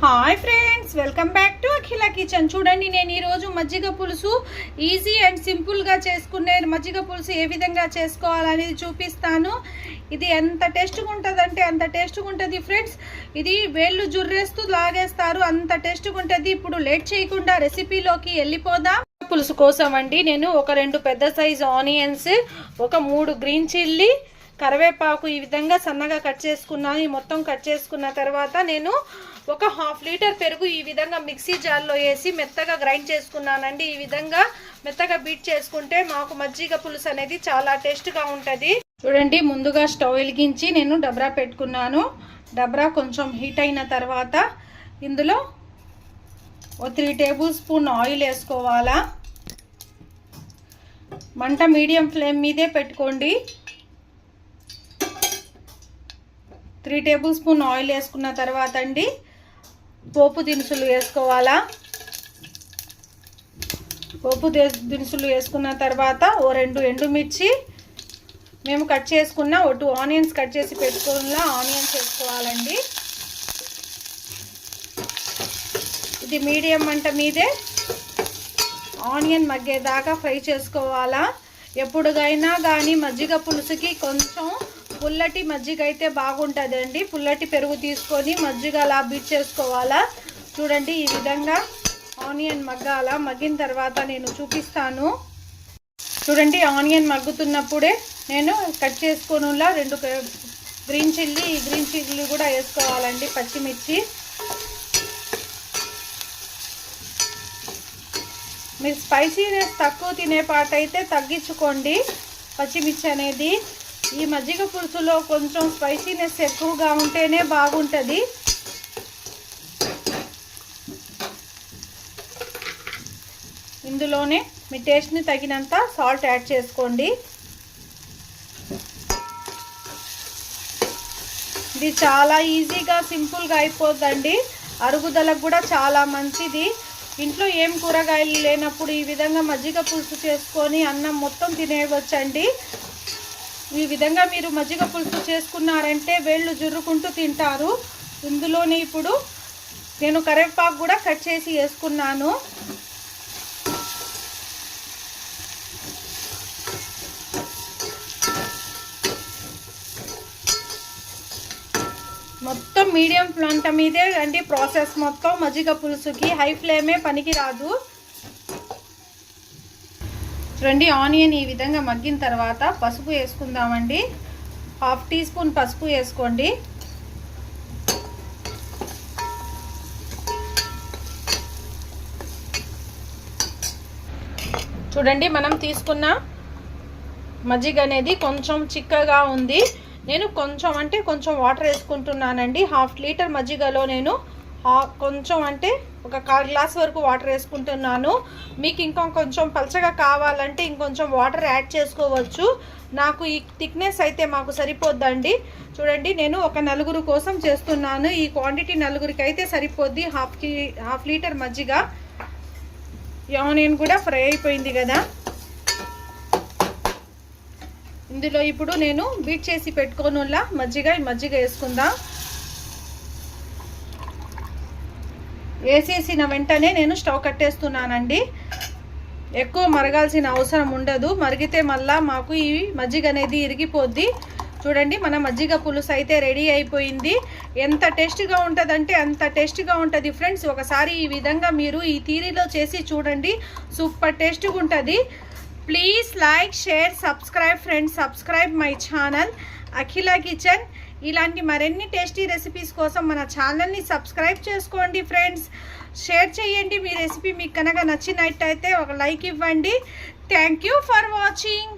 Hi friends, welcome back to Akhila kitchen. చూడండి, నేను ఈరోజు మజ్జిగ పులుసు ఈజీ అండ్ సింపుల్గా చేసుకునే మజ్జిగ పులుసు ఏ విధంగా చేసుకోవాలనేది చూపిస్తాను. ఇది ఎంత టేస్ట్గా ఉంటుందంటే అంత టేస్ట్గా ఉంటుంది ఫ్రెండ్స్. ఇది వేళ్ళు జుర్రేస్తూ లాగేస్తారు, అంత టేస్ట్గా ఉంటుంది. ఇప్పుడు లేట్ చేయకుండా రెసిపీలోకి వెళ్ళిపోదాం. పులుసు కోసం అండి నేను ఒక 2 పెద్ద సైజు ఆనియన్స్, ఒక 3 గ్రీన్ చిల్లీ, కరివేపాకు ఈ విధంగా సన్నగా కట్ చేసుకున్నాను. ఈ మొత్తం కట్ చేసుకున్న తర్వాత నేను ఒక 1/2 లీటర్ పెరుగు ఈ విధంగా మిక్సీ జార్లో వేసి మెత్తగా గ్రైండ్ చేసుకున్నానండి. ఈ విధంగా మెత్తగా బీట్ చేసుకుంటే మాకు మజ్జిగ పులుసు అనేది చాలా టేస్ట్గా ఉంటుంది. చూడండి, ముందుగా స్టవ్ వెలిగించి నేను డబ్రా పెట్టుకున్నాను. డబ్రా కొంచెం హీట్ అయిన తర్వాత ఇందులో ఒక 3 టేబుల్ స్పూన్ ఆయిల్ వేసుకోవాలా. మంట మీడియం ఫ్లేమ్ మీదే పెట్టుకోండి. 3 టేబుల్ స్పూన్ ఆయిల్ వేసుకున్న తర్వాత అండి పోపు దినుసులు వేసుకోవాలా. పోపు దినుసులు వేసుకున్న తర్వాత ఓ 2 ఎండుమిర్చి, మేము కట్ చేసుకున్న ఓ 2 ఆనియన్స్ కట్ చేసి పెట్టుకున్న ఆనియన్స్ వేసుకోవాలండి. ఇది మీడియం మంట మీదే ఆనియన్ మగ్గేదాకా ఫ్రై చేసుకోవాలా. ఎప్పుడుగైనా కానీ మజ్జిగ పులుసుకి కొంచెం పుల్లటి మజ్జిగ అయితే బాగుంటుందండి. పుల్లటి పెరుగు తీసుకొని మజ్జిగ అలా బీట్ చేసుకోవాలా. చూడండి, ఈ విధంగా ఆనియన్ మగ్గాల. మగ్గిన తర్వాత నేను చూపిస్తాను. చూడండి, ఆనియన్ మగ్గుతున్నప్పుడే నేను కట్ చేసుకునేలా 2 గ్రీన్ చిల్లీ కూడా వేసుకోవాలండి. పచ్చిమిర్చి, మీరు స్పైసీనెస్ తక్కువ తినే పాట అయితే తగ్గించుకోండి. పచ్చిమిర్చి అనేది ఈ మజ్జిగ పులుసులో కొంచెం స్పైసీనెస్ ఎక్కువగా ఉంటేనే బాగుంటుంది. ఇందులోనే మీ టేస్ట్ని తగినంత సాల్ట్ యాడ్ చేసుకోండి. ఇది చాలా ఈజీగా సింపుల్గా అయిపోద్దండి. అరుగుదలకు కూడా చాలా మంచిది. ఇంట్లో ఏం కూరగాయలు లేనప్పుడు ఈ విధంగా మజ్జిగ పులుసు చేసుకొని అన్నం మొత్తం తినేయవచ్చండి. ఈ విధంగా మీరు మజ్జిగ పులుసు చేసుకున్నారంటే వేళ్ళు జుర్రుకుంటూ తింటారు. ఇందులోనే ఇప్పుడు నేను కరివేపాకు కూడా కట్ చేసి వేసుకున్నాను. మొత్తం మీడియం మంట మీదే అండి ప్రాసెస్ మొత్తం. మజ్జిగ పులుసుకి హై ఫ్లేమే పనికి రాదు. చూడండి, ఆనియన్ ఈ విధంగా మగ్గిన తర్వాత పసుపు వేసుకుందామండి. 1/2 టీ స్పూన్ పసుపు వేసుకోండి. చూడండి, మనం తీసుకున్న మజ్జిగ అనేది కొంచెం చిక్కగా ఉంది. నేను కొంచెం వాటర్ వేసుకుంటున్నానండి. 1/2 లీటర్ మజ్జిగలో నేను కొంచెం అంటే ఒక 1/4 గ్లాస్ వరకు వాటర్ వేసుకుంటున్నాను. మీకు కొంచెం పలచగా కావాలంటే ఇంకొంచెం వాటర్ యాడ్ చేసుకోవచ్చు. నాకు ఈ థిక్నెస్ అయితే మాకు సరిపోద్దండి. చూడండి, నేను ఒక 4 కోసం చేస్తున్నాను. ఈ క్వాంటిటీ 4కి అయితే సరిపోద్ది. 1/2 లీటర్ మజ్జిగ. ఈ ఆనియన్ కూడా ఫ్రై అయిపోయింది కదా. ఇందులో ఇప్పుడు నేను బీట్ చేసి పెట్టుకోనులా మజ్జిగ వేసుకుందాం. వేసేసిన వెంటనే నేను స్టవ్ కట్టేస్తున్నానండి. ఎక్కువ మరగాల్సిన అవసరం ఉండదు. మరిగితే మళ్ళా మాకు ఈ మజ్జిగ అనేది ఇరిగిపోద్ది. చూడండి, మన మజ్జిగ పులుసు అయితే రెడీ అయిపోయింది. ఎంత టేస్ట్గా ఉంటుందంటే అంత టేస్ట్గా ఉంటుంది ఫ్రెండ్స్. ఒకసారి ఈ విధంగా మీరు ఈ తీరిలో చేసి చూడండి, సూపర్ టేస్ట్గా ఉంటుంది. Please like, share, subscribe friends. Subscribe my channel Akhila kitchen. ఇలాంటి మరిన్ని టేస్టీ రెసిపీస్ కోసం మన ఛానల్ని సబ్స్క్రైబ్ చేసుకోండి ఫ్రెండ్స్. షేర్ చేయండి. మీ రెసిపీ మీకు కనుక నచ్చినట్టయితే ఒక లైక్ ఇవ్వండి. Thank you for watching.